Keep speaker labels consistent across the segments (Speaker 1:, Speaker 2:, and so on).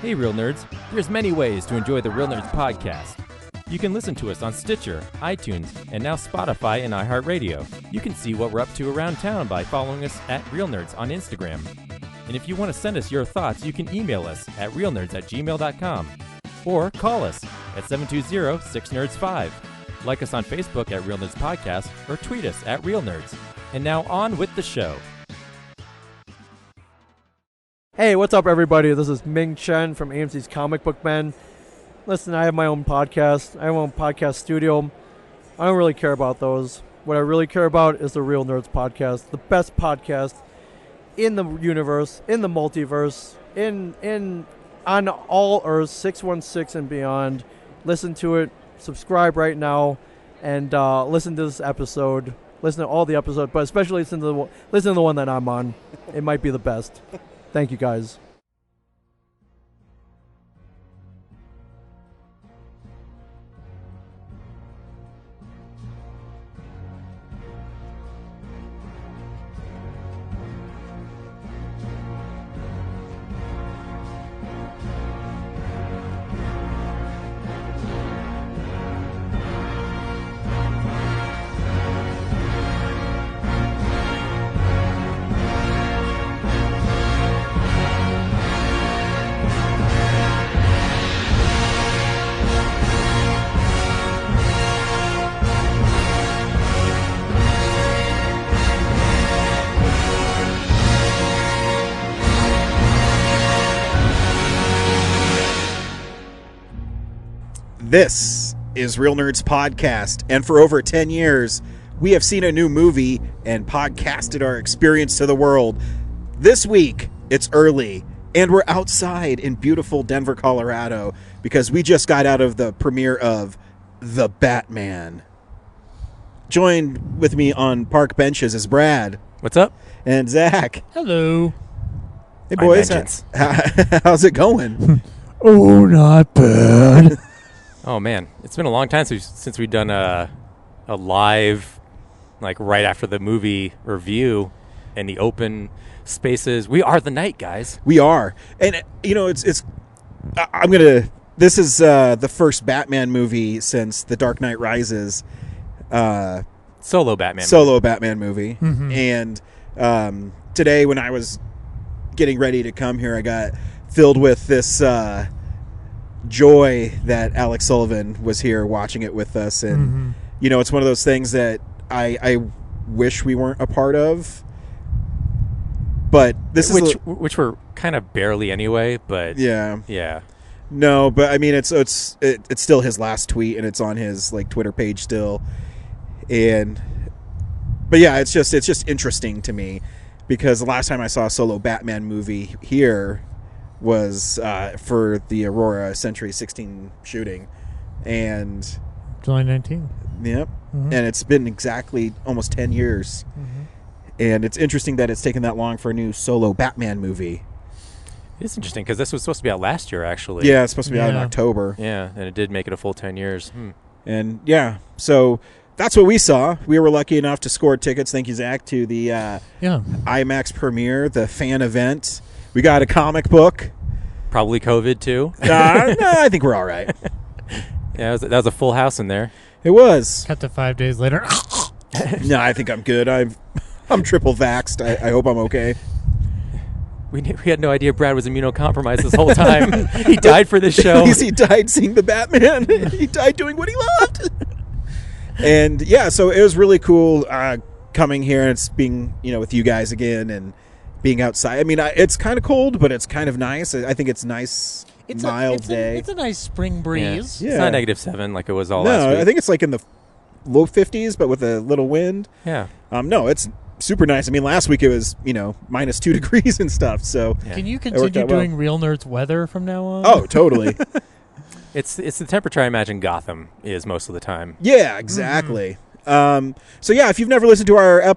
Speaker 1: Hey, Real Nerds. There's many ways to enjoy the Real Nerds podcast. You can listen to us on Stitcher, iTunes, and now Spotify and iHeartRadio. You can see what we're up to around town by following us at Real Nerds on Instagram. And if you want to send us your thoughts, you can email us at realnerds@gmail.com or call us at 720-6nerds5. Like us on Facebook at Real Nerds Podcast or tweet us at Real Nerds. And now on with the show.
Speaker 2: Hey, what's up, everybody? This is Ming Chen from AMC's Comic Book Men. Listen, I have my own podcast. I have my own podcast studio. I don't really care about those. What I really care about is the Real Nerds podcast, the best podcast in the universe, in the multiverse, on all Earths, 616 and beyond. Listen to it. Subscribe right now, and listen to this episode. Listen to all the episodes, but especially listen to the one that I'm on. It might be the best. Thank you, guys.
Speaker 3: This is Real Nerds Podcast, and for over 10 years, we have seen a new movie and podcasted our experience to the world. This week, it's early, and we're outside in beautiful Denver, Colorado, because we just got out of the premiere of The Batman. Joined with me on park benches is Brad.
Speaker 1: What's up?
Speaker 3: And Zach.
Speaker 4: Hello.
Speaker 3: Hey, boys. How's it going?
Speaker 4: Oh, not bad.
Speaker 1: Oh, man. It's been a long time since we've done a live, like, right after the movie review in the open spaces. We are the night, guys.
Speaker 3: We are. And, you know, this is the first Batman movie since The Dark Knight Rises.
Speaker 1: Solo Batman movie.
Speaker 3: Mm-hmm. And today when I was getting ready to come here, I got filled with this joy that Alex Sullivan was here watching it with us. And, you know, it's one of those things that I wish we weren't a part of. But this
Speaker 1: which we're kind of barely anyway, but yeah.
Speaker 3: No, but I mean it's still his last tweet, and it's on his like Twitter page still. But yeah, it's just interesting to me because the last time I saw a solo Batman movie here was for the Aurora Century 16 shooting, and
Speaker 4: July 19th.
Speaker 3: Yep, and it's been exactly almost 10 years, and it's interesting that it's taken that long for a new solo Batman movie.
Speaker 1: It's interesting because this was supposed to be out last year, actually.
Speaker 3: Yeah, it's supposed to be out in October.
Speaker 1: Yeah, and it did make it a full 10 years.
Speaker 3: And yeah, so that's what we saw. We were lucky enough to score tickets, thank you, Zach, to the IMAX premiere, the fan event. We got a comic book.
Speaker 1: Probably COVID, too.
Speaker 3: No, I think we're all right.
Speaker 1: Yeah, that was a full house in there.
Speaker 3: It was.
Speaker 4: Cut to 5 days later.
Speaker 3: No, I think I'm good. I'm triple vaxxed. I hope I'm okay.
Speaker 1: We had no idea Brad was immunocompromised this whole time. He died for this show.
Speaker 3: At least he died seeing the Batman. He died doing what he loved. And yeah, so it was really cool coming here and it's being, with you guys again and being outside. I mean, it's kind of cold, but it's kind of nice. I think it's nice. It's mild day.
Speaker 4: It's a nice spring breeze.
Speaker 3: Yeah.
Speaker 1: It's not -7 like it was all last week.
Speaker 3: I think it's like in the low 50s, but with a little wind.
Speaker 1: Yeah.
Speaker 3: No, it's super nice. I mean, last week it was, -2 degrees and stuff. So
Speaker 4: yeah. Can you continue doing Real Nerds weather from now on?
Speaker 3: Oh, totally.
Speaker 1: It's the temperature I imagine Gotham is most of the time.
Speaker 3: Yeah, exactly. So yeah, if you've never listened to our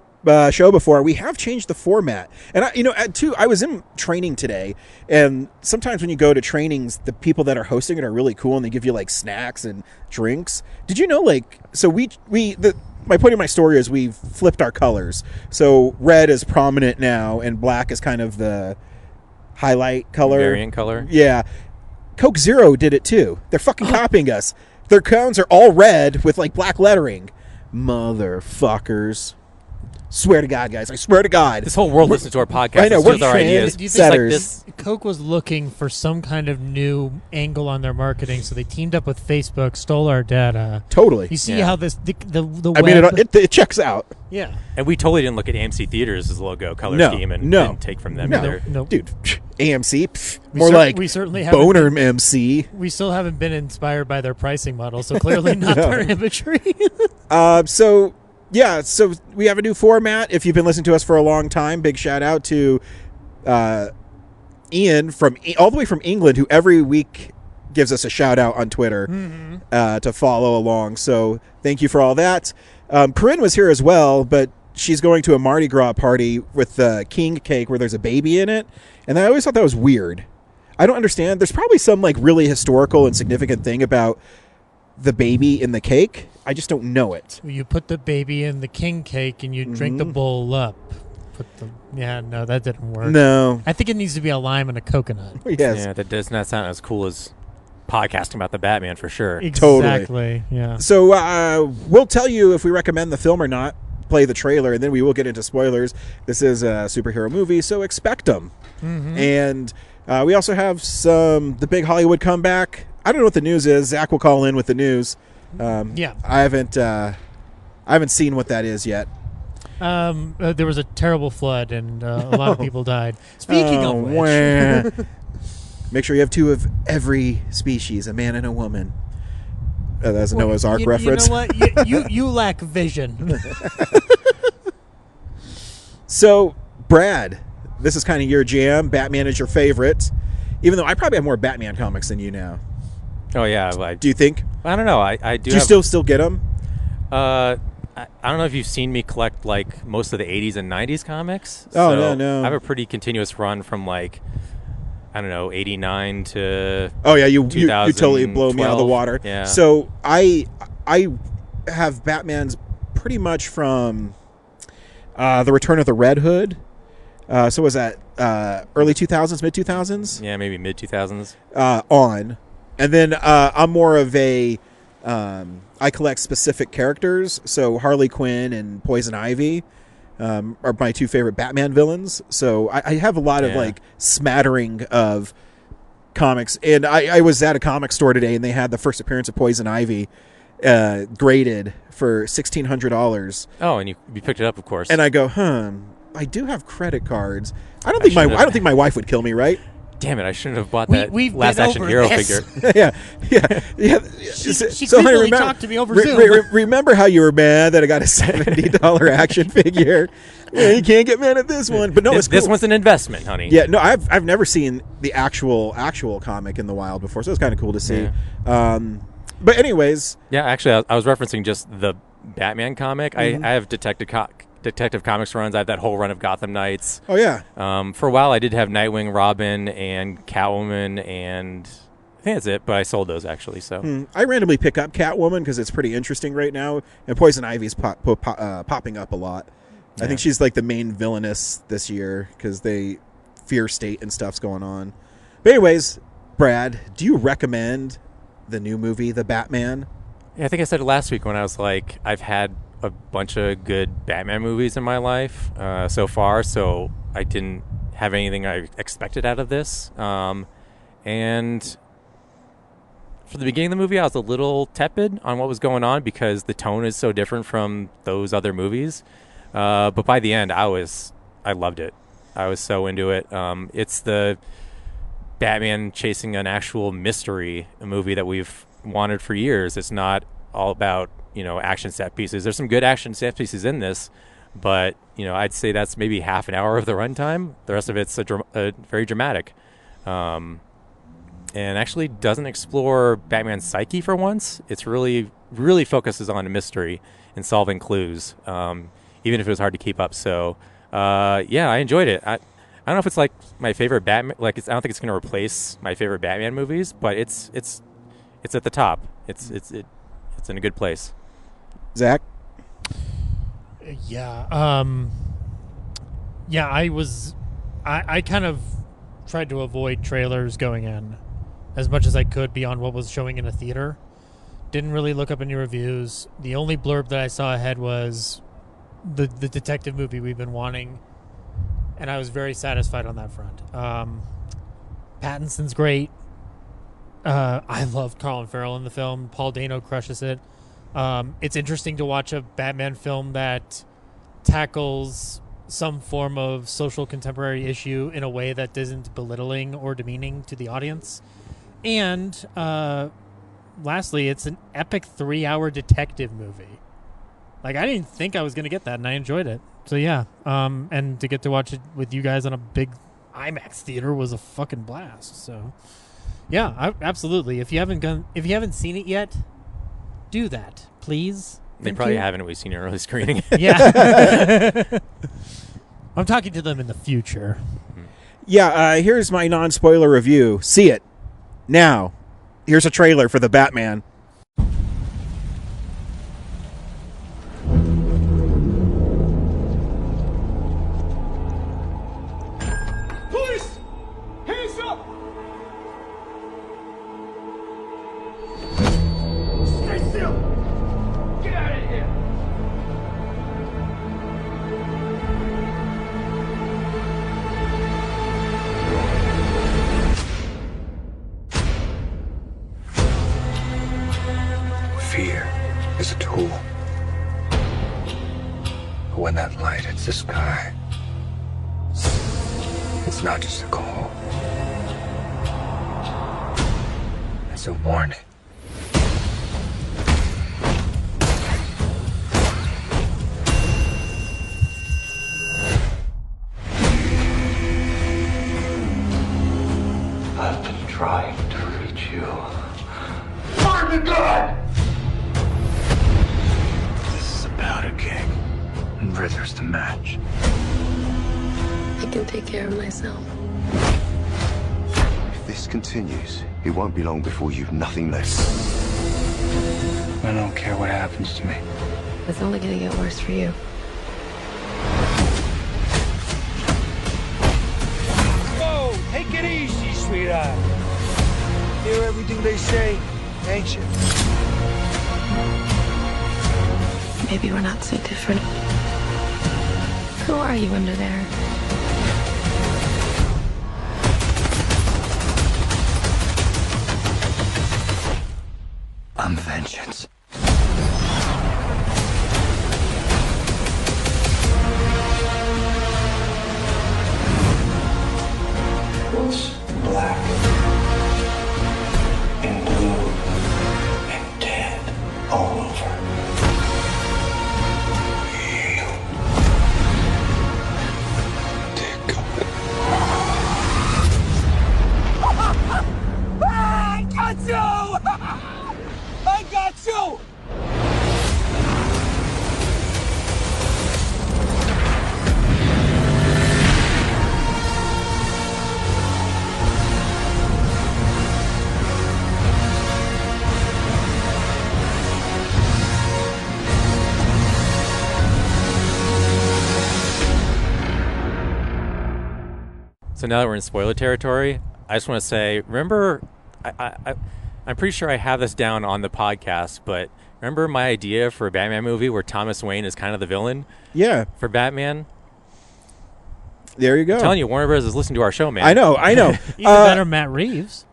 Speaker 3: show before, we have changed the format. And I was in training today, and sometimes when you go to trainings, the people that are hosting it are really cool, and they give you like snacks and drinks. Did you know my point of my story is we've flipped our colors. So red is prominent now, and black is kind of the highlight color,
Speaker 1: variant color.
Speaker 3: Yeah, Coke Zero did it too. They're fucking copying us. Their cones are all red with like black lettering. Motherfuckers. Swear to God, guys. I swear to God.
Speaker 1: This whole world listens to our podcast.
Speaker 3: I know.
Speaker 1: Steals our ideas.
Speaker 4: Do you
Speaker 1: Just like
Speaker 3: setters.
Speaker 1: this.
Speaker 4: Coke was looking for some kind of new angle on their marketing, so they teamed up with Facebook, stole our data.
Speaker 3: Totally.
Speaker 4: You see
Speaker 1: Yeah.
Speaker 4: how the
Speaker 3: I
Speaker 4: web...
Speaker 3: mean, it checks out.
Speaker 4: yeah.
Speaker 1: And we totally didn't look at AMC Theaters' logo color
Speaker 3: No,
Speaker 1: scheme and
Speaker 3: no.
Speaker 1: didn't take from them
Speaker 3: No.
Speaker 1: either.
Speaker 4: No.
Speaker 3: Dude, AMC,
Speaker 4: We
Speaker 3: more like
Speaker 4: we certainly haven't
Speaker 3: boner
Speaker 4: been-
Speaker 3: MC.
Speaker 4: We still haven't been inspired by their pricing model, so clearly not their imagery.
Speaker 3: So we have a new format. If you've been listening to us for a long time, big shout out to Ian from all the way from England, who every week gives us a shout out on Twitter to follow along. So thank you for all that. Corinne was here as well, but she's going to a Mardi Gras party with the king cake where there's a baby in it, and I always thought that was weird. I don't understand. There's probably some like really historical and significant thing about the baby in the cake. I just don't know it.
Speaker 4: You put the baby in the king cake and you drink the bowl up. No, that didn't work.
Speaker 3: No.
Speaker 4: I think it needs to be a lime and a coconut.
Speaker 3: Yes.
Speaker 1: Yeah, that does not sound as cool as podcasting about the Batman for sure.
Speaker 4: Exactly. Yeah.
Speaker 3: So we'll tell you if we recommend the film or not. Play the trailer, and then we will get into spoilers. This is a superhero movie, so expect them. And we also have the big Hollywood comeback. I don't know what the news is. Zach will call in with the news.
Speaker 4: Yeah.
Speaker 3: I haven't seen what that is yet.
Speaker 4: There was a terrible flood, and a lot of people died. Speaking of which,
Speaker 3: wah. Make sure you have two of every species, a man and a woman. That's a Noah's Ark reference.
Speaker 4: You know what? You lack vision.
Speaker 3: So, Brad, this is kind of your jam. Batman is your favorite, even though I probably have more Batman comics than you now.
Speaker 1: Oh yeah,
Speaker 3: Do you think?
Speaker 1: I don't know. I do.
Speaker 3: Do you still get them?
Speaker 1: I don't know if you've seen me collect like most of the 80s and 90s comics.
Speaker 3: Oh,
Speaker 1: So
Speaker 3: no.
Speaker 1: I have a pretty continuous run from like, I don't know, 89 to
Speaker 3: Oh yeah, you totally blow me out of the
Speaker 1: 2012.
Speaker 3: water.
Speaker 1: Yeah.
Speaker 3: So I have Batman's pretty much from the Return of the Red Hood. So was that early 2000s, mid 2000s?
Speaker 1: Yeah, maybe mid 2000s.
Speaker 3: On, and then I'm more of a I collect specific characters. So Harley Quinn and Poison Ivy are my two favorite Batman villains. So I have a lot of like smattering of comics. And I was at a comic store today, and they had the first appearance of Poison Ivy graded for $1,600.
Speaker 1: Oh, and you picked it up, of course.
Speaker 3: And I go, I do have credit cards. I don't think my wife would kill me, right?
Speaker 1: Damn it! I shouldn't have bought that
Speaker 4: we've
Speaker 1: Last
Speaker 4: been
Speaker 1: Action
Speaker 4: over
Speaker 1: Hero
Speaker 4: this.
Speaker 1: figure.
Speaker 3: yeah.
Speaker 4: She
Speaker 3: So, honey,
Speaker 4: creepily talked to me over Zoom.
Speaker 3: Remember how you were mad that I got a $70 action figure? Yeah, you can't get mad at this one. But no, it's cool.
Speaker 1: This one's an investment, honey.
Speaker 3: Yeah, no, I've never seen the actual comic in the wild before, so it's kind of cool to see.
Speaker 1: Yeah.
Speaker 3: But anyways,
Speaker 1: Yeah, actually, I was referencing just the Batman comic. I have Detective Comics runs. I have that whole run of Gotham Knights.
Speaker 3: oh yeah,
Speaker 1: For a while, I did have Nightwing, Robin, and Catwoman, and I think that's it. But I sold those actually. So
Speaker 3: I randomly pick up Catwoman because it's pretty interesting right now, and Poison Ivy's popping up a lot. I think she's like the main villainess this year because they Fear State and stuff's going on. But anyways, Brad, do you recommend the new movie, The Batman?
Speaker 1: yeah, I think I said it last week when I was like, I've had a bunch of good Batman movies in my life so far, so I didn't have anything I expected out of this. And for the beginning of the movie, I was a little tepid on what was going on because the tone is so different from those other movies. But by the end, I loved it. I was so into it. It's the Batman chasing an actual mystery, a movie that we've wanted for years. It's not all about, action set pieces. There's some good action set pieces in this, but, I'd say that's maybe half an hour of the runtime. The rest of it's very dramatic. And actually doesn't explore Batman's psyche for once. It's really, really focuses on a mystery and solving clues, even if it was hard to keep up. So, I enjoyed it. I don't know if it's like my favorite Batman. I don't think it's going to replace my favorite Batman movies, but it's at the top. It's in a good place.
Speaker 3: Zach?
Speaker 4: Yeah. I kind of tried to avoid trailers going in. as much as I could beyond what was showing in a theater. Didn't really look up any reviews. The only blurb that I saw ahead was the detective movie we've been wanting, and I was very satisfied on that front. Pattinson's great. I love Colin Farrell in the film. Paul Dano crushes it. It's interesting to watch a Batman film that tackles some form of social contemporary issue in a way that isn't belittling or demeaning to the audience. And lastly, it's an epic 3-hour detective movie. Like, I didn't think I was going to get that, and I enjoyed it. So, yeah. And to get to watch it with you guys on a big IMAX theater was a fucking blast. So, yeah, absolutely. If you haven't seen it yet, do that, please.
Speaker 1: They probably haven't. We've seen an early screening.
Speaker 4: Yeah. I'm talking to them in the future.
Speaker 3: Yeah, here's my non-spoiler review. See it. Now, here's a trailer for The Batman.
Speaker 5: Police! Hands up! Stay still! Get out of here!
Speaker 6: Fear is a tool. But when that light hits the sky, it's not just a call. It's a warning. I've been trying to reach you. Find the gun! This is a powder keg, and Rither's the match.
Speaker 7: I can take care of myself.
Speaker 8: If this continues, it won't be long before you've nothing left.
Speaker 6: I don't care what happens to me.
Speaker 7: It's only gonna get worse for you.
Speaker 5: Whoa! Take it easy, sweetheart. Hear everything they say, ain't you?
Speaker 7: Maybe we're not so different. Who are you under there?
Speaker 6: I'm vengeance. What's black and blue and dead all over? You. Dear God.
Speaker 5: I got you! I got you!
Speaker 1: So now that we're in spoiler territory, I just want to say, remember, I'm pretty sure I have this down on the podcast, but remember my idea for a Batman movie where Thomas Wayne is kind of the villain
Speaker 3: Yeah,
Speaker 1: for Batman?
Speaker 3: there you go.
Speaker 1: I'm telling you, Warner Bros. Is listening to our show, man.
Speaker 3: I know.
Speaker 4: Even better, Matt Reeves.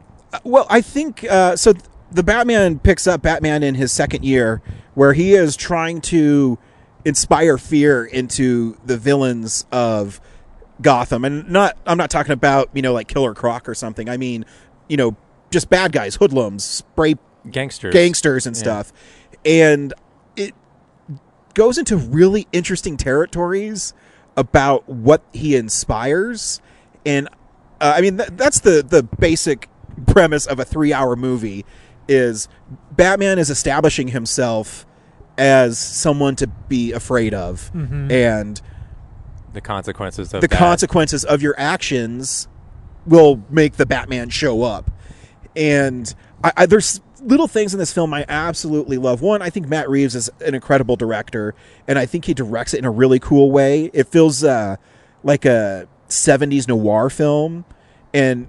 Speaker 3: Well, I think so. The Batman picks up Batman in his second year, where he is trying to inspire fear into the villains of Gotham, and I'm not talking about like Killer Croc or something. I mean, just bad guys, hoodlums, spray gangsters and stuff. And it goes into really interesting territories about what he inspires. And I mean, that's the basic premise of a 3-hour movie. Is Batman is establishing himself as someone to be afraid of, and
Speaker 1: The consequences of
Speaker 3: consequences of your actions will make the Batman show up. And there's little things in this film I absolutely love. One, I think Matt Reeves is an incredible director, and I think he directs it in a really cool way. It feels like a 70s noir film, and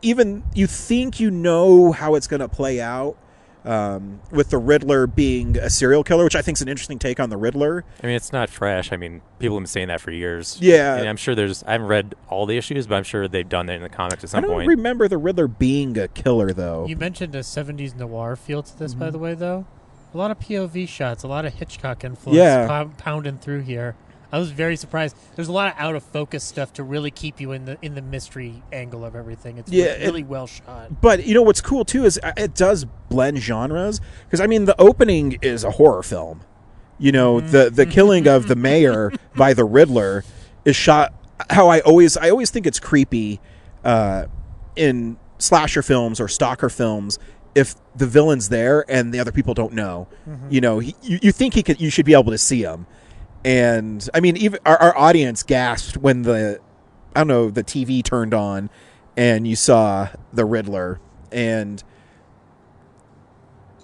Speaker 3: even you think you know how it's going to play out. With the Riddler being a serial killer, which I think is an interesting take on the Riddler.
Speaker 1: I mean, it's not fresh. I mean, people have been saying that for years.
Speaker 3: Yeah.
Speaker 1: And I'm sure I haven't read all the issues, but I'm sure they've done that in the comics at some point.
Speaker 3: I don't remember the Riddler being a killer, though.
Speaker 4: You mentioned a 70s noir feel to this, by the way, though. A lot of POV shots, a lot of Hitchcock influence pounding through here. I was very surprised. There's a lot of out-of-focus stuff to really keep you in the mystery angle of everything. It's really well shot.
Speaker 3: But, you know, what's cool, too, is it does blend genres. Because, I mean, the opening is a horror film. You know, the killing of the mayor by the Riddler is shot how I always think it's creepy in slasher films or stalker films if the villain's there and the other people don't know. You know, you think you should be able to see him. And I mean, even our audience gasped when the TV turned on and you saw the Riddler, and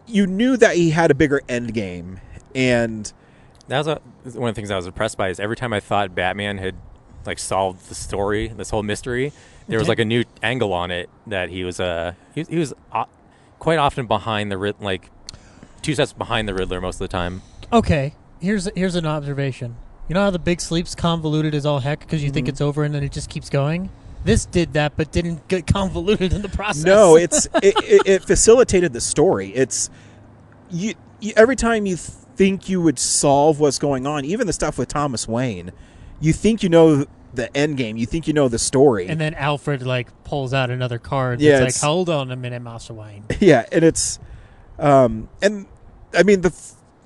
Speaker 3: you knew that he had a bigger end game. And
Speaker 1: that was one of the things I was impressed by is every time I thought Batman had like solved the story, this whole mystery, there was like a new angle on it that he was quite often behind the Riddler, like 2 steps behind the Riddler most of the time.
Speaker 4: Okay. Here's an observation. You know how the Big Sleep's convoluted as all heck because you think it's over and then it just keeps going? This did that, but didn't get convoluted in the process.
Speaker 3: No, it facilitated the story. It's you every time you think you would solve what's going on, even the stuff with Thomas Wayne, you think you know the end game. You think you know the story.
Speaker 4: And then Alfred like pulls out another card.
Speaker 3: Yeah,
Speaker 4: it's like, hold on a minute, Master Wayne.
Speaker 3: Yeah, and it's and I mean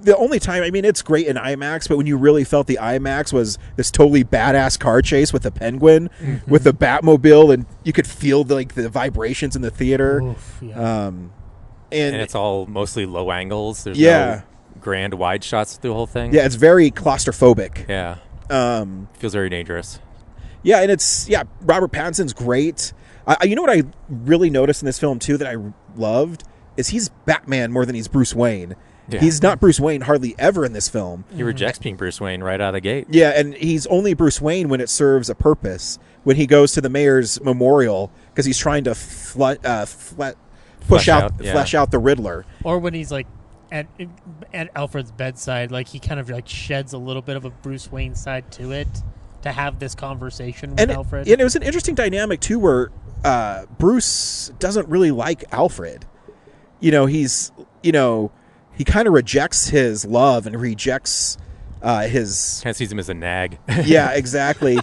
Speaker 3: the only time, I mean, it's great in IMAX, but when you really felt the IMAX was this totally badass car chase with the Penguin, with the Batmobile, and you could feel the vibrations in the theater.
Speaker 4: Oof, yeah.
Speaker 3: And
Speaker 1: it's all mostly low angles. There's no grand wide shots through the whole thing.
Speaker 3: Yeah, it's very claustrophobic.
Speaker 1: Yeah. Feels very dangerous.
Speaker 3: Yeah, and Robert Pattinson's great. You know what I really noticed in this film, too, that I loved? Is he's Batman more than he's Bruce Wayne. Yeah. He's not Bruce Wayne hardly ever in this film.
Speaker 1: He rejects being Bruce Wayne right out of the gate.
Speaker 3: Yeah, and he's only Bruce Wayne when it serves a purpose. When he goes to the mayor's memorial because he's trying to flesh out the Riddler.
Speaker 4: Or when he's like at Alfred's bedside, like he kind of like sheds a little bit of a Bruce Wayne side to it to have this conversation with Alfred.
Speaker 3: And it was an interesting dynamic too, where Bruce doesn't really like Alfred. You know, he kind of rejects his love and rejects his...
Speaker 1: Kind of sees him as a nag.
Speaker 3: Yeah, exactly.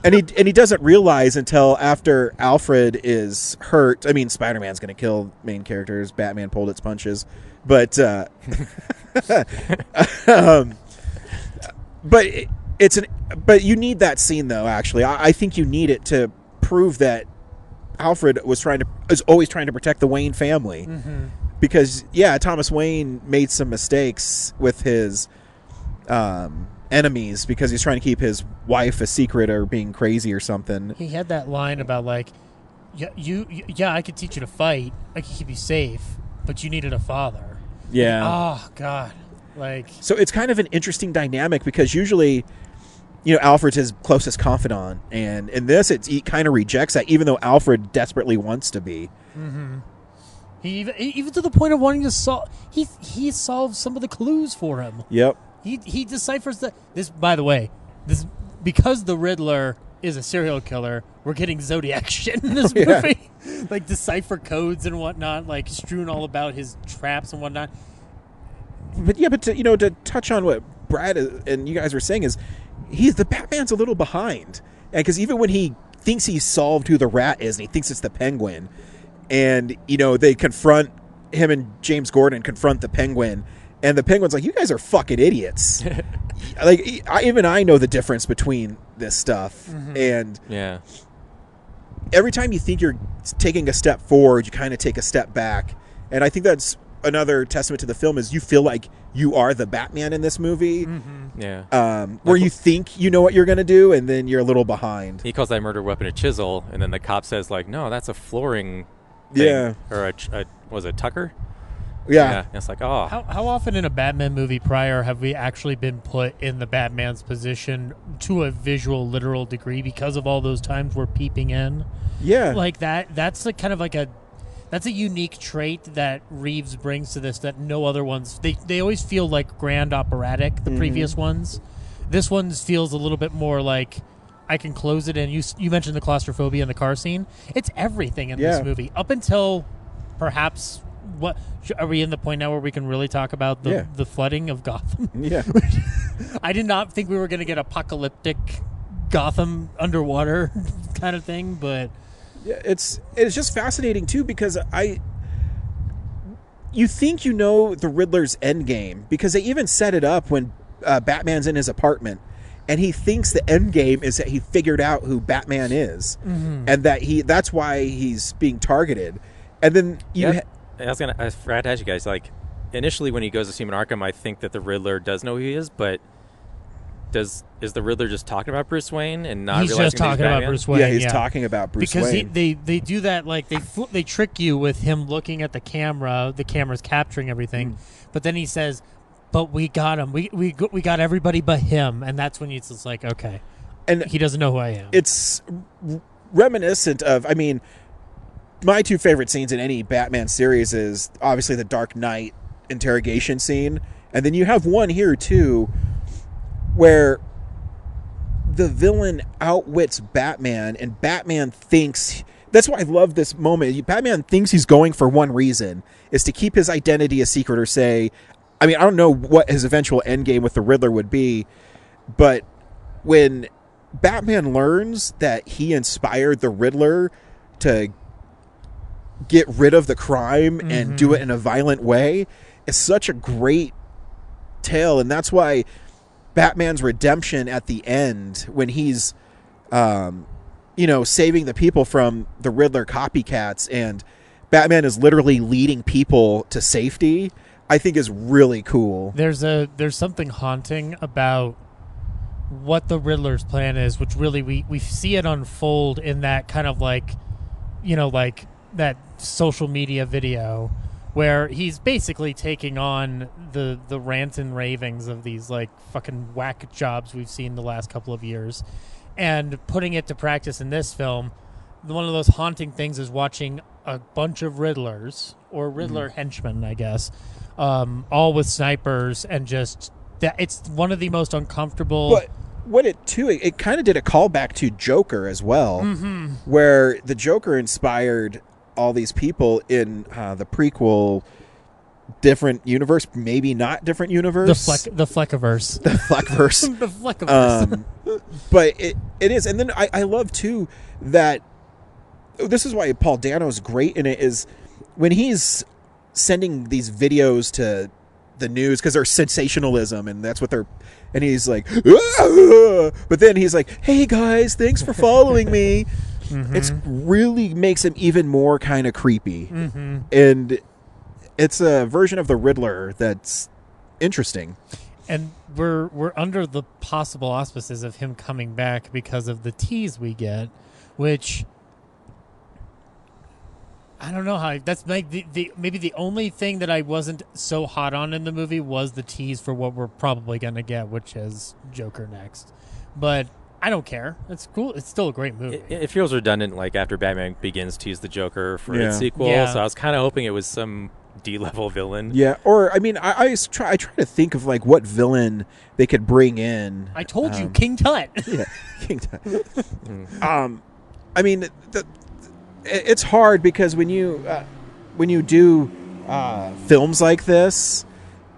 Speaker 3: and he doesn't realize until after Alfred is hurt. I mean, Spider-Man's going to kill main characters. Batman pulled its punches. But but you need that scene, though, actually. I think you need it to prove that Alfred is always trying to protect the Wayne family. Mm-hmm. Because, Thomas Wayne made some mistakes with his enemies because he's trying to keep his wife a secret or being crazy or something.
Speaker 4: He had that line about, like, I could teach you to fight. I could keep you safe, but you needed a father.
Speaker 3: Yeah.
Speaker 4: Oh, God.
Speaker 3: So it's kind of an interesting dynamic because usually, Alfred's his closest confidant. And in this, he kind of rejects that, even though Alfred desperately wants to be.
Speaker 4: Mm-hmm. He even to the point of wanting to solve. He solves some of the clues for him.
Speaker 3: Yep.
Speaker 4: He deciphers this. By the way, this because the Riddler is a serial killer. We're getting Zodiac shit in this movie, like decipher codes and whatnot, like strewn all about his traps and whatnot.
Speaker 3: But to touch on what Brad and you guys were saying is, the Batman's a little behind, and because even when he thinks he's solved who the Rat is, and he thinks it's the Penguin. And, they confront him and James Gordon confront the Penguin. And the Penguin's like, you guys are fucking idiots. Even I know the difference between this stuff. Mm-hmm. And every time you think you're taking a step forward, you kind of take a step back. And I think that's another testament to the film is you feel like you are the Batman in this movie.
Speaker 1: Mm-hmm. Yeah.
Speaker 3: Where you think you know what you're going to do, and then you're a little behind.
Speaker 1: He calls that murder weapon a chisel, and then the cop says, like, no, that's a flooring thing.
Speaker 3: Yeah.
Speaker 1: Or was it Tucker?
Speaker 3: Yeah.
Speaker 1: It's like, oh.
Speaker 4: How often in a Batman movie prior have we actually been put in the Batman's position to a visual, literal degree because of all those times we're peeping in?
Speaker 3: Yeah.
Speaker 4: Like that's a kind of like that's a unique trait that Reeves brings to this that no other ones. They always feel like grand operatic. The previous ones, this one feels a little bit more like I can close it in. You mentioned the claustrophobia in the car scene. It's everything in this movie up until perhaps what are we in the point now where we can really talk about the flooding of Gotham?
Speaker 3: Yeah.
Speaker 4: I did not think we were going to get apocalyptic Gotham underwater kind of thing, but.
Speaker 3: Yeah, it's just fascinating too because you think you know the Riddler's end game because they even set it up when Batman's in his apartment and he thinks the end game is that he figured out who Batman is and that that's why he's being targeted. And then
Speaker 1: I forgot to ask you guys, like, initially when he goes to see him in Arkham, I think that the Riddler does know who he is, but is the Riddler just talking about Bruce Wayne and not
Speaker 4: he's
Speaker 1: realizing
Speaker 4: just talking about Bruce Wayne?
Speaker 3: Yeah, he's talking about Bruce Wayne.
Speaker 4: Because they do that, like, they trick you with him looking at the camera's capturing everything, but then he says, but we got him. We got everybody but him, and that's when it's just like, okay. And he doesn't know who I am.
Speaker 3: It's reminiscent of, I mean, my two favorite scenes in any Batman series is obviously the Dark Knight interrogation scene, and then you have one here too where the villain outwits Batman and Batman thinks, that's why I love this moment. Batman thinks he's going for one reason, is to keep his identity a secret or say, I mean, I don't know what his eventual end game with the Riddler would be, but when Batman learns that he inspired the Riddler to get rid of the crime and do it in a violent way, it's such a great tale. And that's why Batman's redemption at the end, when he's saving the people from the Riddler copycats and Batman is literally leading people to safety, I think is really cool.
Speaker 4: There's something haunting about what the Riddler's plan is, which really we see it unfold in that kind of like that social media video where he's basically taking on the rants and ravings of these like fucking whack jobs we've seen the last couple of years and putting it to practice in this film. One of those haunting things is watching a bunch of Riddlers or Riddler henchmen, I guess, all with snipers, and just that it's one of the most uncomfortable.
Speaker 3: But what it kind of did a callback to Joker as well, where the Joker inspired all these people in the prequel different universe, maybe not different universe.
Speaker 4: The Fleckiverse.
Speaker 3: The Fleckverse.
Speaker 4: The Fleckiverse.
Speaker 3: But it is. And then I love, too, that this is why Paul Dano's great in it, is when he's sending these videos to the news, because they're sensationalism, and that's what they're... And he's like... Aah! But then he's like, hey, guys, thanks for following me. It really makes him even more kind of creepy. And it's a version of the Riddler that's interesting.
Speaker 4: And we're under the possible auspices of him coming back because of the tease we get, which I don't know how. That's maybe the only thing that I wasn't so hot on in the movie was the tease for what we're probably going to get, which is Joker next. But I don't care. It's cool. It's still a great movie.
Speaker 1: It feels redundant, like after Batman Begins teased the Joker for its sequel.
Speaker 4: Yeah.
Speaker 1: So I was kind of hoping it was some D-level villain.
Speaker 3: Yeah, or I mean, I try to think of like what villain they could bring in.
Speaker 4: I told you, King Tut.
Speaker 3: Yeah, King Tut. I mean, it's hard because when you do films like this,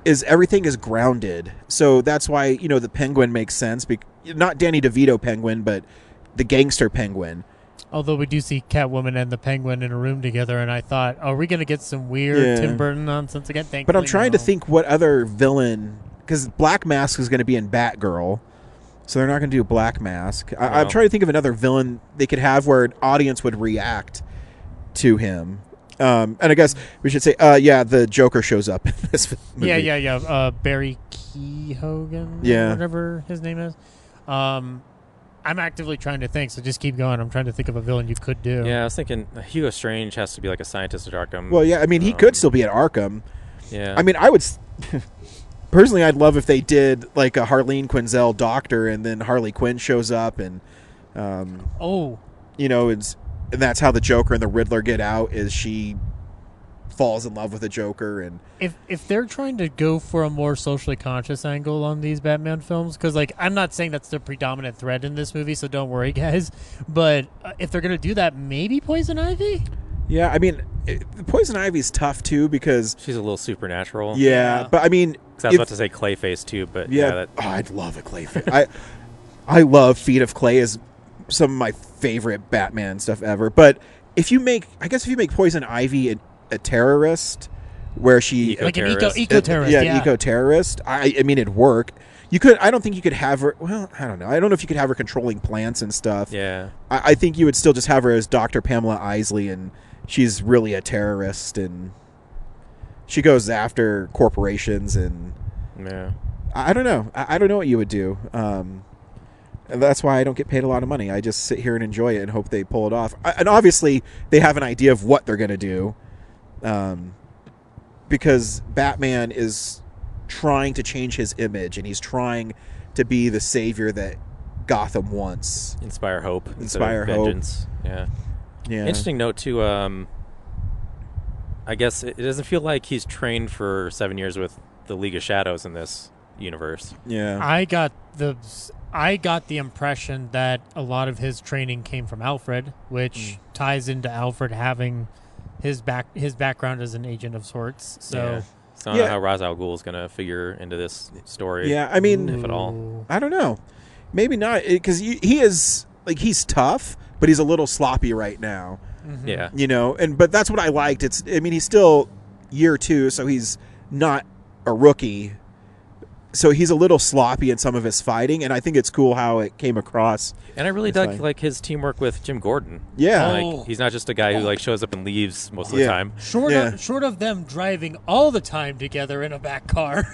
Speaker 3: everything is grounded. So that's why the Penguin makes sense. Not Danny DeVito Penguin, but the gangster Penguin.
Speaker 4: Although we do see Catwoman and the Penguin in a room together, and I thought, are we going to get some weird Tim Burton nonsense again?
Speaker 3: But I'm trying to think what other villain, because Black Mask is going to be in Batgirl, so they're not going to do Black Mask. I'm trying to think of another villain they could have where an audience would react to him. And I guess we should say, the Joker shows up in this movie.
Speaker 4: Yeah. Barry Keoghan, whatever his name is. I'm actively trying to think, so just keep going. I'm trying to think of a villain you could do.
Speaker 1: Yeah, I was thinking Hugo Strange has to be like a scientist at Arkham.
Speaker 3: Well, yeah, I mean, he could still be at Arkham.
Speaker 1: Yeah.
Speaker 3: I mean, I would... Personally, I'd love if they did like a Harleen Quinzel doctor, and then Harley Quinn shows up, and... it's... that's how the Joker and the Riddler get out, is she falls in love with the Joker. And
Speaker 4: if they're trying to go for a more socially conscious angle on these Batman films, because like I'm not saying that's the predominant thread in this movie, so don't worry, guys. But if they're gonna do that, maybe Poison Ivy.
Speaker 3: Yeah, I mean, Poison Ivy's tough too because
Speaker 1: She's a little supernatural.
Speaker 3: yeah. But I mean,
Speaker 1: 'Cause I was about to say Clayface too, but
Speaker 3: yeah, I'd love a Clayface. I love Feet of Clay as some of my favorite Batman stuff ever. But if you make Poison Ivy a terrorist, where she
Speaker 4: Like an
Speaker 1: Eco-terrorist.
Speaker 4: eco-terrorist. Yeah.
Speaker 3: eco-terrorist. I mean, it'd work. You could. I don't think you could have her. Well, I don't know. I don't know if you could have her controlling plants and stuff.
Speaker 1: Yeah.
Speaker 3: I think you would still just have her as Dr. Pamela Isley, and she's really a terrorist, and she goes after corporations, and
Speaker 1: Yeah.
Speaker 3: I don't know. I don't know what you would do. And that's why I don't get paid a lot of money. I just sit here and enjoy it and hope they pull it off. And obviously, they have an idea of what they're going to do. Because Batman is trying to change his image, and he's trying to be the savior that Gotham wants.
Speaker 1: Inspire hope.
Speaker 3: Inspire
Speaker 1: instead of
Speaker 3: hope.
Speaker 1: vengeance. Yeah.
Speaker 3: Yeah.
Speaker 1: Interesting note too. I guess it doesn't feel like he's trained for 7 years with the League of Shadows in this universe.
Speaker 3: Yeah.
Speaker 4: I got the impression that a lot of his training came from Alfred, which ties into Alfred having his background as an agent of sorts. So
Speaker 1: Yeah. So I don't know how Ra's al Ghul is going to figure into this story.
Speaker 3: Yeah, I mean,
Speaker 1: if at all.
Speaker 3: I don't know. Maybe not, because he is like, he's tough, but he's a little sloppy right now.
Speaker 1: Yeah.
Speaker 3: You know, but that's what I liked. He's still year 2, so he's not a rookie. So he's a little sloppy in some of his fighting, and I think it's cool how it came across.
Speaker 1: And I really dug like his teamwork with Jim Gordon.
Speaker 3: Yeah.
Speaker 1: Like he's not just a guy who like shows up and leaves most of the time.
Speaker 4: Short of them driving all the time together in a back car,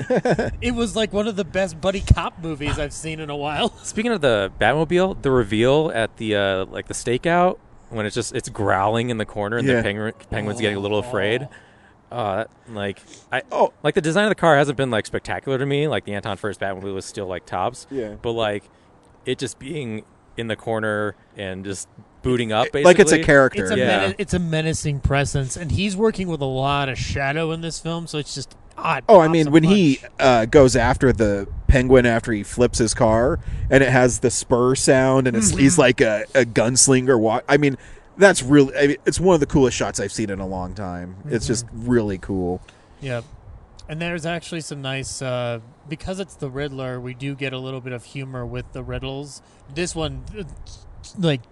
Speaker 4: it was like one of the best buddy cop movies I've seen in a while.
Speaker 1: Speaking of the Batmobile, the reveal at the like the stakeout when it's growling in the corner and the penguin's getting a little afraid. Like the design of the car hasn't been like spectacular to me. Like the Anton First Batmobile was still like tops.
Speaker 3: Yeah.
Speaker 1: But like it just being in the corner and just booting up, basically.
Speaker 3: Like it's a character.
Speaker 4: It's a menacing presence, and he's working with a lot of shadow in this film, so it's just odd.
Speaker 3: Oh, I mean, when he goes after the penguin after he flips his car, and it has the spur sound, and he's like a gunslinger. I mean, that's really. I mean, it's one of the coolest shots I've seen in a long time. It's just really cool.
Speaker 4: Yeah, and there's actually some nice. Because it's the Riddler, we do get a little bit of humor with the riddles. This one, like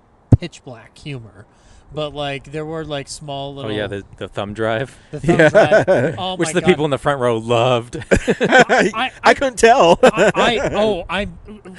Speaker 4: pitch black humor. But, like, there were, like, small little...
Speaker 1: Oh, yeah, the thumb drive.
Speaker 4: The thumb drive. Oh,
Speaker 1: which
Speaker 4: my
Speaker 1: the
Speaker 4: God.
Speaker 1: people in the front row loved.
Speaker 3: I couldn't tell.
Speaker 4: I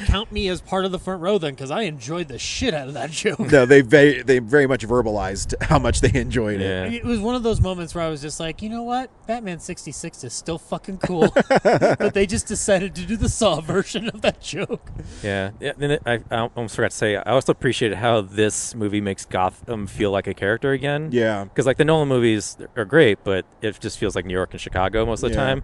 Speaker 4: count me as part of the front row then, because I enjoyed the shit out of that joke.
Speaker 3: No, they very much verbalized how much they enjoyed it.
Speaker 1: Yeah.
Speaker 4: It was one of those moments where I was just like, you know what? Batman 66 is still fucking cool. But they just decided to do the Saw version of that joke.
Speaker 1: Yeah. Then I almost forgot to say, I also appreciated how this movie makes Gotham feel like a character again.
Speaker 3: Yeah.
Speaker 1: Because, like, the Nolan movies are great, but it just feels like New York and Chicago most of the time.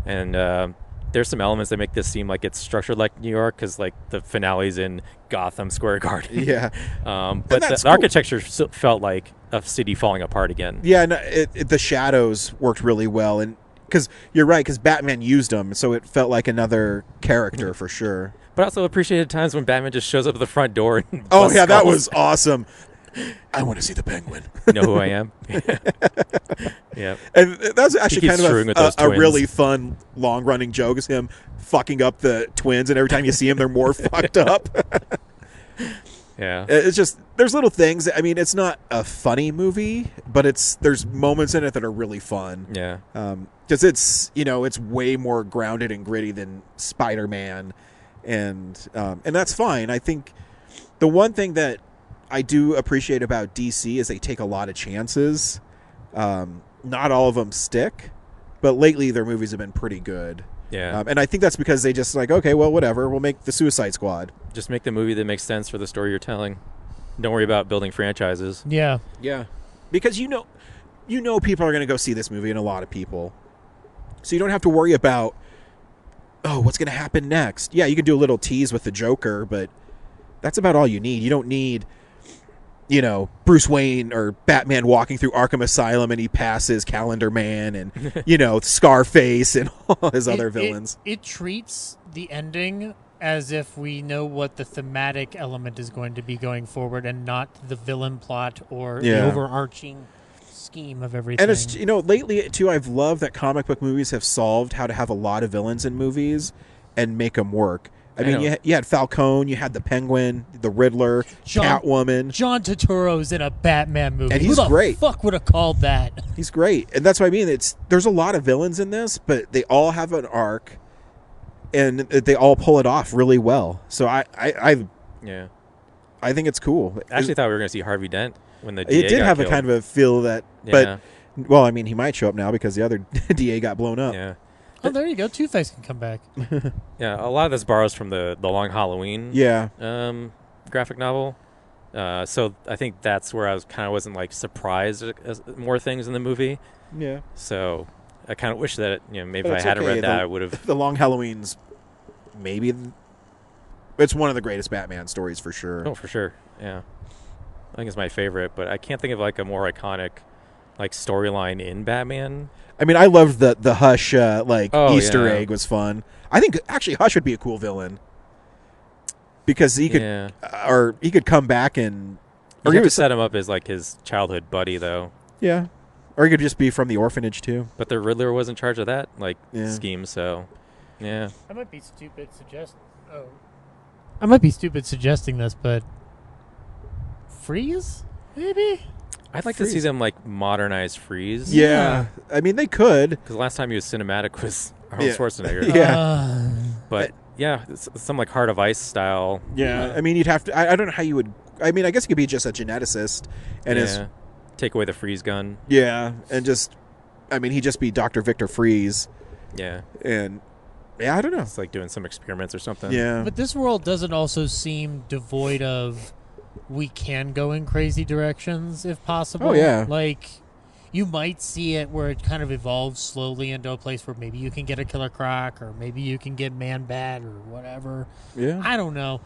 Speaker 1: And there's some elements that make this seem like it's structured like New York, because, like, the finale's in Gotham Square Garden.
Speaker 3: Yeah.
Speaker 1: But the architecture felt like a city falling apart again.
Speaker 3: Yeah, no, the shadows worked really well. And because you're right, because Batman used them, so it felt like another character for sure.
Speaker 1: But I also appreciated times when Batman just shows up at the front door and
Speaker 3: oh, yeah, that
Speaker 1: skulls.
Speaker 3: was awesome. I want to see the penguin.
Speaker 1: You know who I am? Yeah.
Speaker 3: And that's actually
Speaker 1: keeps
Speaker 3: kind
Speaker 1: screwing with
Speaker 3: of
Speaker 1: those
Speaker 3: a
Speaker 1: twins.
Speaker 3: really fun, long-running joke is him fucking up the twins, and every time you see him, they're more fucked up.
Speaker 1: Yeah.
Speaker 3: It's just, there's little things. I mean, it's not a funny movie, but there's moments in it that are really fun.
Speaker 1: Yeah.
Speaker 3: Because it's way more grounded and gritty than Spider-Man, and that's fine. I think the one thing that I do appreciate about DC is they take a lot of chances. Not all of them stick, but lately their movies have been pretty good.
Speaker 1: Yeah.
Speaker 3: And I think that's because they just like, okay, well, whatever, we'll make the Suicide Squad.
Speaker 1: Just make the movie that makes sense for the story you're telling. Don't worry about building franchises.
Speaker 4: Yeah.
Speaker 3: Yeah. Because you know people are going to go see this movie, and a lot of people. So you don't have to worry about, what's going to happen next. Yeah, you can do a little tease with the Joker, but that's about all you need. You don't need, Bruce Wayne or Batman walking through Arkham Asylum and he passes Calendar Man and, Scarface and all his other villains.
Speaker 4: It treats the ending as if we know what the thematic element is going to be going forward and not the villain plot or the overarching scheme of everything.
Speaker 3: And it's, lately, too, I've loved that comic book movies have solved how to have a lot of villains in movies and make them work. I mean, you had Falcone, you had the Penguin, the Riddler, Catwoman.
Speaker 4: John Turturro's in a Batman movie.
Speaker 3: And he's great.
Speaker 4: Who the fuck would have called that?
Speaker 3: He's great. And that's what I mean. There's a lot of villains in this, but they all have an arc, and they all pull it off really well. So I think it's cool.
Speaker 1: I actually thought we were going to see Harvey Dent when the DA
Speaker 3: It did
Speaker 1: got
Speaker 3: have
Speaker 1: killed.
Speaker 3: a kind of a feel that, but, well, I mean, he might show up now because the other DA got blown up.
Speaker 1: Yeah.
Speaker 4: Oh, there you go. Two-Face can come back.
Speaker 1: Yeah, a lot of this borrows from the Long Halloween graphic novel. So I think that's where I wasn't like surprised at more things in the movie.
Speaker 3: Yeah.
Speaker 1: So I kind of wish that maybe if I hadn't read that, I would have.
Speaker 3: The Long Halloween's maybe it's one of the greatest Batman stories for sure.
Speaker 1: Oh, for sure. Yeah, I think it's my favorite, but I can't think of like a more iconic like storyline in Batman.
Speaker 3: I mean, I loved the Hush Easter egg was fun. I think actually Hush would be a cool villain because he could, or he could come back and,
Speaker 1: or he would set him up as like his childhood buddy though.
Speaker 3: Yeah, or he could just be from the orphanage too.
Speaker 1: But the Riddler was in charge of that scheme, so yeah.
Speaker 4: I might be stupid suggesting this, but Freeze maybe.
Speaker 1: I'd like to see them like modernize Freeze.
Speaker 3: Yeah. I mean they could.
Speaker 1: Because last time he was cinematic was Arnold Schwarzenegger.
Speaker 3: Yeah,
Speaker 1: but it's some like Heart of Ice style.
Speaker 3: Yeah, I mean you'd have to. I don't know how you would. I mean I guess he could be just a geneticist and
Speaker 1: take away the freeze gun.
Speaker 3: Yeah, and just, I mean he'd just be Dr. Victor Freeze.
Speaker 1: Yeah,
Speaker 3: and I don't know.
Speaker 1: It's like doing some experiments or something.
Speaker 3: Yeah,
Speaker 4: but this world doesn't also seem devoid of. We can go in crazy directions if possible.
Speaker 3: Oh, yeah.
Speaker 4: Like, you might see it where it kind of evolves slowly into a place where maybe you can get a Killer Croc or maybe you can get Man-Bat or whatever.
Speaker 3: Yeah.
Speaker 4: I don't know.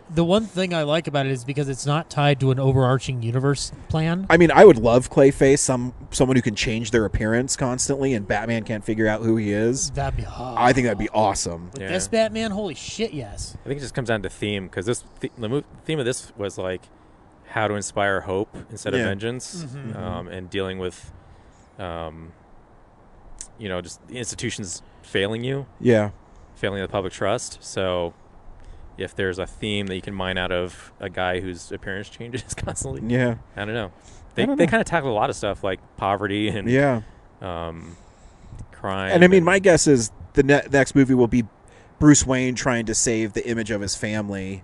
Speaker 4: The one thing I like about it is because it's not tied to an overarching universe plan.
Speaker 3: I mean, I would love Clayface, someone who can change their appearance constantly and Batman can't figure out who he is.
Speaker 4: That'd be hot.
Speaker 3: I think that'd be awesome.
Speaker 4: With this Batman, holy shit, yes.
Speaker 1: I think it just comes down to theme, because the theme of this was like how to inspire hope instead of vengeance, and dealing with, just the institutions failing you.
Speaker 3: Yeah.
Speaker 1: Failing the public trust. So if there's a theme that you can mine out of a guy whose appearance changes constantly.
Speaker 3: Yeah.
Speaker 1: I don't know. They kind of tackle a lot of stuff like poverty and crime.
Speaker 3: And I mean, my guess is the next movie will be Bruce Wayne trying to save the image of his family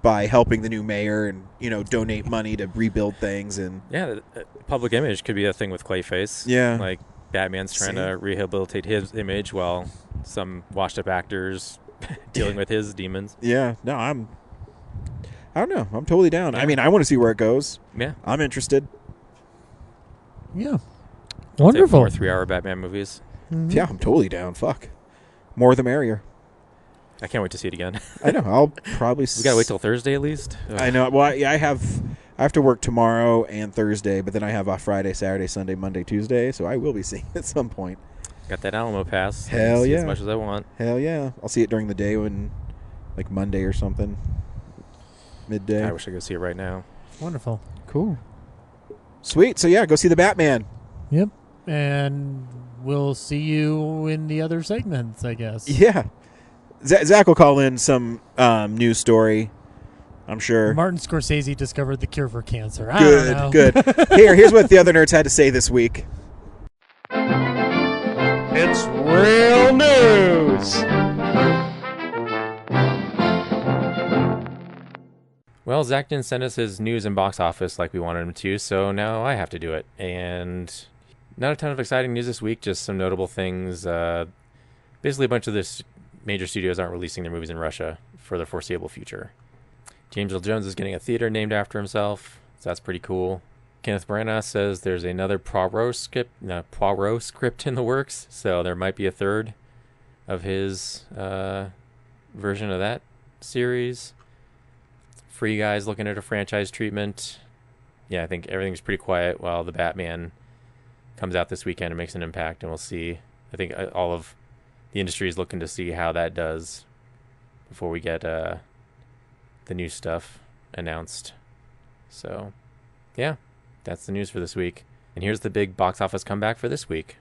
Speaker 3: by helping the new mayor and, donate money to rebuild things. And
Speaker 1: the public image could be a thing with Clayface.
Speaker 3: Yeah.
Speaker 1: Like Batman's trying to rehabilitate his image while some washed-up actors dealing with his demons.
Speaker 3: Yeah. No, I don't know. I'm totally down. Yeah. I mean, I want to see where it goes.
Speaker 1: Yeah.
Speaker 3: I'm interested.
Speaker 4: Yeah. Wonderful.
Speaker 1: More 3-hour Batman movies.
Speaker 3: Mm-hmm. Yeah, I'm totally down. Fuck. More the merrier.
Speaker 1: I can't wait to see it again.
Speaker 3: I know. I'll probably...
Speaker 1: We got to wait till Thursday at least? Ugh.
Speaker 3: I know. Well, I have to work tomorrow and Thursday, but then I have off Friday, Saturday, Sunday, Monday, Tuesday, so I will be seeing it at some point.
Speaker 1: Got that Alamo pass.
Speaker 3: Hell yeah.
Speaker 1: As much as I want.
Speaker 3: Hell yeah. I'll see it during the day when, like Monday or something. Midday.
Speaker 1: I wish I could see it right now.
Speaker 4: Wonderful.
Speaker 3: Cool. Sweet. So yeah, go see the Batman.
Speaker 4: Yep. And we'll see you in the other segments, I guess.
Speaker 3: Yeah. Zach will call in some news story, I'm sure.
Speaker 4: Martin Scorsese discovered the cure for cancer. I don't know.
Speaker 3: Good. Here's what the other nerds had to say this week.
Speaker 2: It's real news.
Speaker 1: Well, Zach didn't send us his news and box office like we wanted him to, so now I have to do it. And not a ton of exciting news this week, just some notable things. Basically, a bunch of the major studios aren't releasing their movies in Russia for the foreseeable future. James Earl Jones is getting a theater named after himself, so that's pretty cool. Kenneth Branagh says there's another Poirot script in the works, so there might be a third of his version of that series. Free Guy's looking at a franchise treatment. yeah, I think everything's pretty quiet while the Batman comes out this weekend and makes an impact, and we'll see. I think all of the industry is looking to see how that does before we get the new stuff announced. So, yeah, that's the news for this week. And here's the big box office comeback for this week.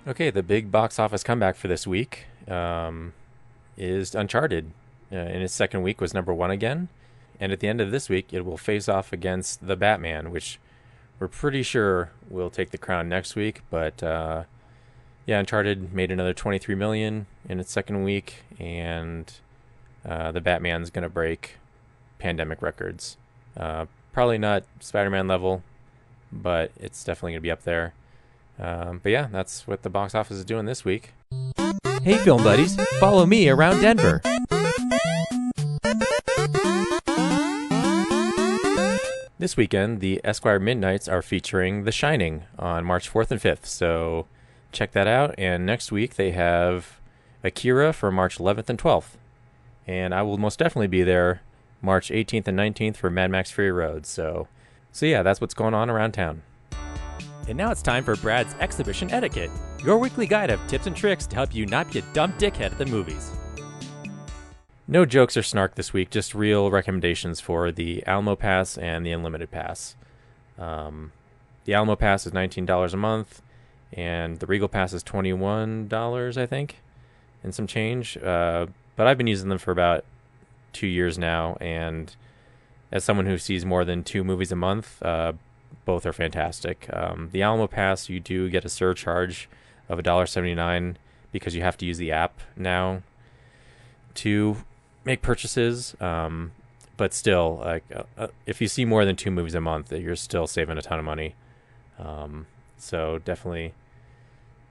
Speaker 1: Okay, the big box office comeback for this week is Uncharted. In its second week was number 1 again. And at the end of this week, it will face off against The Batman, which we're pretty sure will take the crown next week. But yeah, Uncharted made another $23 million in its second week, and The Batman's going to break pandemic records. Probably not Spider-Man level, but it's definitely going to be up there. But yeah, that's what the box office is doing this week.
Speaker 2: Hey, film buddies, follow me around Denver.
Speaker 1: This weekend, the Esquire Midnights are featuring The Shining on March 4th and 5th, so check that out. And next week, they have Akira for March 11th and 12th. And I will most definitely be there March 18th and 19th for Mad Max Fury Road. So yeah, that's what's going on around town.
Speaker 2: And now it's time for Brad's Exhibition Etiquette, your weekly guide of tips and tricks to help you not be a dumb dickhead at the movies.
Speaker 1: No jokes or snark this week, just real recommendations for the Alamo Pass and the Unlimited Pass. The Alamo Pass is $19 a month, and the Regal Pass is $21, I think, and some change. But I've been using them for about 2 years now, and as someone who sees more than 2 movies a month, both are fantastic. The Alamo Pass, you do get a surcharge of $1.79 because you have to use the app now to make purchases. But still, if you see more than 2 movies a month, you're still saving a ton of money. So definitely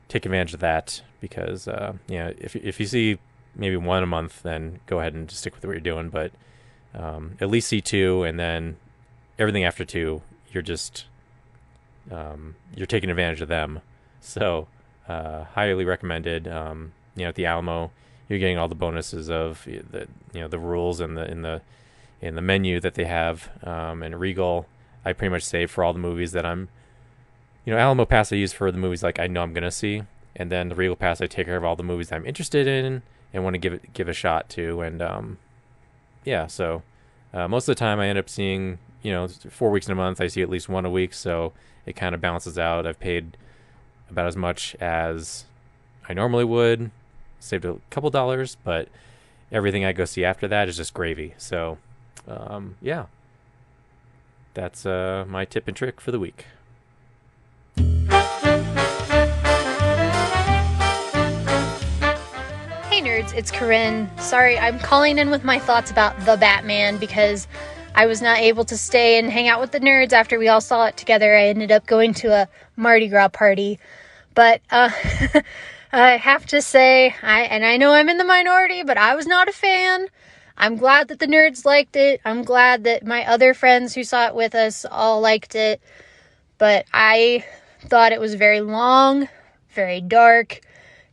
Speaker 1: take advantage of that because, if you see maybe 1 a month, then go ahead and just stick with what you're doing. But at least see 2, and then everything after 2, you're just you're taking advantage of them. So highly recommended. At the Alamo, you're getting all the bonuses of the rules and in the menu that they have. And Regal, I pretty much save for all the movies that I'm. Alamo Pass I use for the movies like I know I'm gonna see, and then the Regal Pass I take care of all the movies I'm interested in and want to give a shot to. And so most of the time I end up seeing 4 weeks in a month. I see at least 1 a week, so it kind of balances out. I've paid about as much as I normally would, saved a couple dollars, but everything I go see after that is just gravy. So yeah, that's my tip and trick for the week.
Speaker 9: Hey nerds, it's Corinne. Sorry, I'm calling in with my thoughts about The Batman because I was not able to stay and hang out with the nerds after we all saw it together. I ended up going to a Mardi Gras party. But I have to say, I know I'm in the minority, but I was not a fan. I'm glad that the nerds liked it. I'm glad that my other friends who saw it with us all liked it. But I thought it was very long, very dark,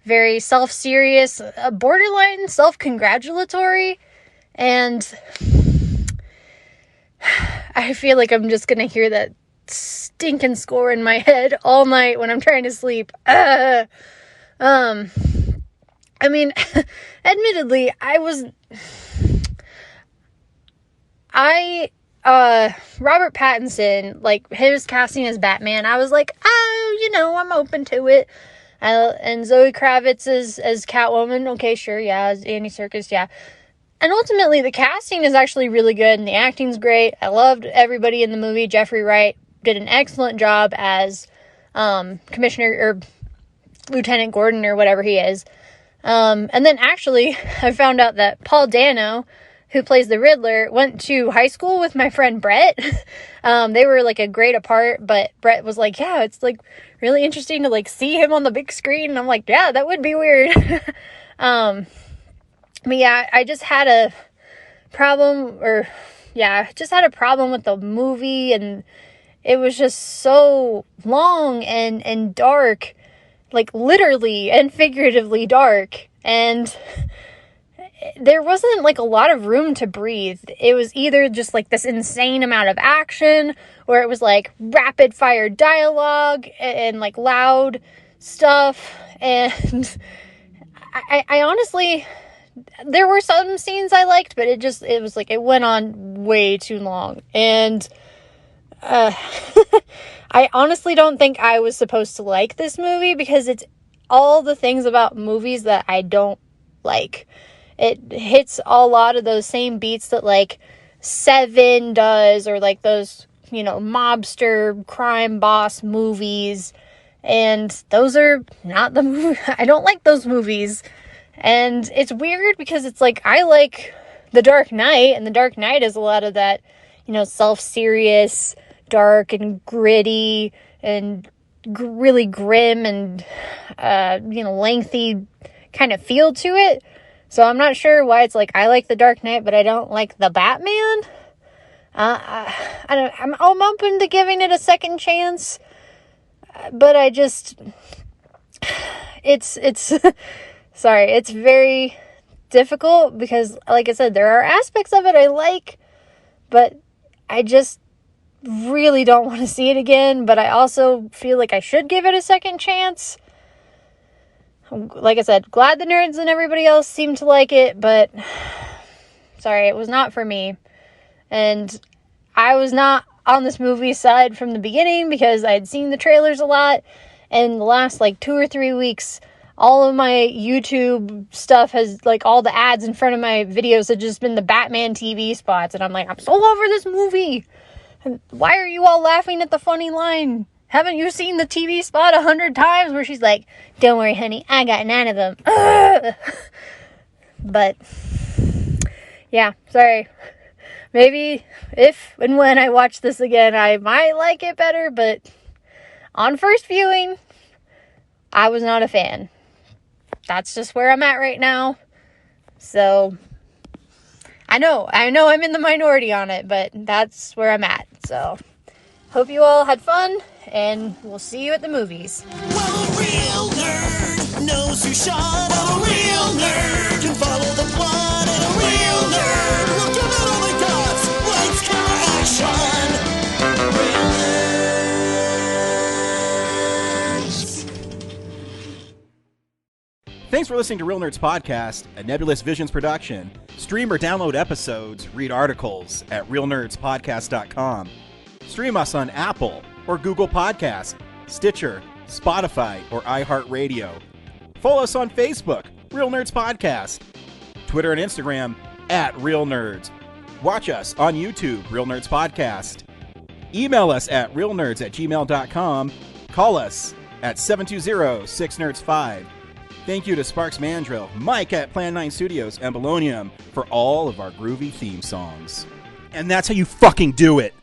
Speaker 9: very self-serious, borderline self-congratulatory, and I feel like I'm just gonna hear that stinking score in my head all night when I'm trying to sleep. I mean, admittedly, Robert Pattinson, like, his casting as Batman, I was like, I'm open to it. And Zoe Kravitz as Catwoman, okay, sure, yeah, as Andy Serkis, yeah. And ultimately, the casting is actually really good, and the acting's great. I loved everybody in the movie. Jeffrey Wright did an excellent job as Commissioner, or Lieutenant Gordon, or whatever he is. And then, actually, I found out that Paul Dano, who plays the Riddler, went to high school with my friend Brett. They were, like, a grade apart, but Brett was like, yeah, it's, like, really interesting to, like, see him on the big screen. And I'm like, yeah, that would be weird. But yeah, I just had a problem, or yeah, just had a problem with the movie, and it was just so long and dark, like literally and figuratively dark, and there wasn't like a lot of room to breathe. It was either just like this insane amount of action, or it was like rapid fire dialogue and like loud stuff. And I honestly, there were some scenes I liked, but it was like it went on way too long. And I honestly don't think I was supposed to like this movie, because it's all the things about movies that I don't like. It hits a lot of those same beats that like Seven does, or like those, you know, mobster crime boss movies. And those are not the movie. I don't like those movies. And it's weird because it's like, I like The Dark Knight, and The Dark Knight is a lot of that, you know, self-serious, dark and gritty and really grim and, you know, lengthy kind of feel to it. So I'm not sure why it's like I like The Dark Knight, but I don't like the Batman. I'm open to giving it a second chance, but I just, it's sorry, it's very difficult because, like I said, there are aspects of it I like, but I just really don't want to see it again. But I also feel like I should give it a second chance. Like I said, glad the nerds and everybody else seemed to like it, but sorry, it was not for me. And I was not on this movie's side from the beginning because I had seen the trailers a lot, and the last like 2 or 3 weeks, all of my YouTube stuff has, like, all the ads in front of my videos have just been the Batman TV spots, and I'm like, I'm so over this movie. Why are you all laughing at the funny line? Haven't you seen the TV spot 100 times where she's like, don't worry, honey, I got 9 of them. Ugh. But, yeah, sorry. Maybe if and when I watch this again, I might like it better, but on first viewing, I was not a fan. That's just where I'm at right now. So, I know I'm in the minority on it, but that's where I'm at. So, hope you all had fun, and we'll see you at the movies.
Speaker 10: Well, a real nerd knows who shot. A real nerd can follow the plot. And a real nerd will give it all they got. Lights, camera, action. Real nerds.
Speaker 3: Thanks for listening to Real Nerds Podcast, a Nebulous Visions production. Stream or download episodes, read articles at realnerdspodcast.com. Stream us on Apple or Google Podcast, Stitcher, Spotify, or iHeartRadio. Follow us on Facebook, Real Nerds Podcast, Twitter and Instagram at Real Nerds. Watch us on YouTube, Real Nerds Podcast. Email us at realnerds@gmail.com. Call us at 720-6nerds5. Thank you to Sparks Mandrill, Mike at Plan 9 Studios, and Bolognium for all of our groovy theme songs. And that's how you fucking do it.